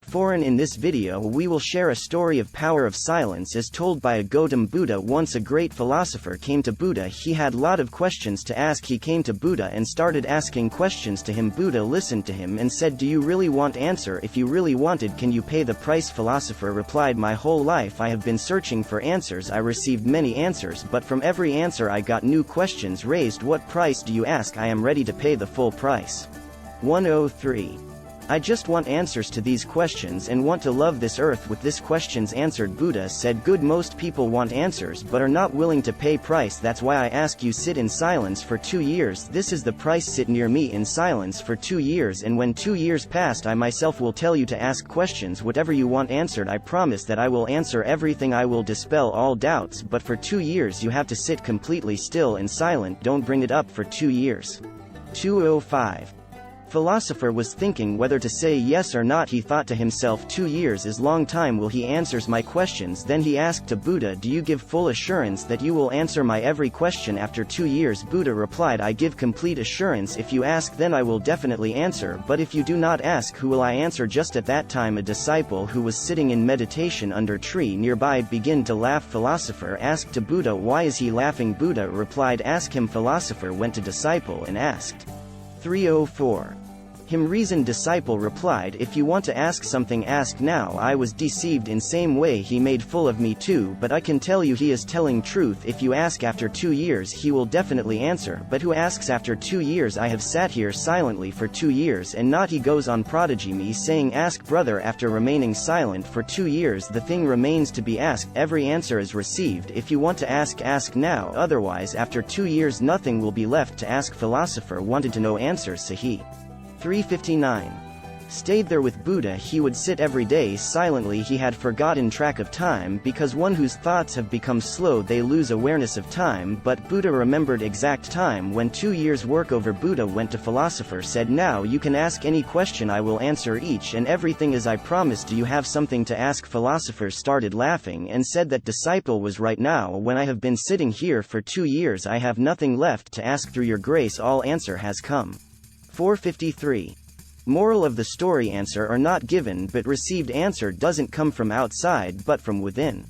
Foreign. In this video we will share a story of power of silence as told by a Gautam Buddha. Once a great philosopher came to Buddha. He had lot of questions to ask. He came to Buddha and started asking questions to him. Buddha listened to him and said, "Do you really want answer? If you really wanted, can you pay the price?" Philosopher replied, "My whole life I have been searching for answers. I received many answers, but from every answer I got new questions raised. What price do you ask? I am ready to pay the full price." 103. I just want answers to these questions and want to love this earth with this questions answered. Buddha said, "Good, most people want answers but are not willing to pay price. That's why I ask you, sit in silence for 2 years. This is the price. Sit near me in silence for 2 years, and when 2 years passed, I myself will tell you to ask questions. Whatever you want answered, I promise that I will answer everything. I will dispel all doubts, but for 2 years you have to sit completely still and silent. Don't bring it up for 2 years. 205. Philosopher was thinking whether to say yes or not. He thought to himself, 2 years is long time. Will he answers my questions? Then he asked to Buddha, "Do you give full assurance that you will answer my every question after 2 years?" Buddha replied, "I give complete assurance. If you ask, then I will definitely answer, but if you do not ask, who will I answer?" Just at that time a disciple who was sitting in meditation under a tree nearby began to laugh. Philosopher asked to Buddha, "Why is he laughing?" Buddha replied, "Ask him." Philosopher went to disciple and asked. 304. Him reasoned. Disciple replied, "If you want to ask something, ask now. I was deceived in same way. He made full of me too, but I can tell you he is telling truth. If you ask after 2 years, he will definitely answer, but who asks after 2 years? I have sat here silently for 2 years and not." He goes on prodigy me saying, "Ask brother." After remaining silent for 2 years, the thing remains to be asked. Every answer is received. If you want to ask, ask now, otherwise after 2 years nothing will be left to ask. Philosopher wanted to know answers, so he 359. Stayed there with Buddha. He would sit every day silently. He had forgotten track of time, because one whose thoughts have become slow, they lose awareness of time, but Buddha remembered exact time. When 2 years work over, Buddha went to philosopher, said, "Now you can ask any question. I will answer each and everything as I promised. Do you have something to ask?" Philosopher started laughing and said, "That disciple was right. Now when I have been sitting here for 2 years, I have nothing left to ask. Through your grace all answer has come." 453. Moral of the story: answer are not given but received. Answer doesn't come from outside but from within.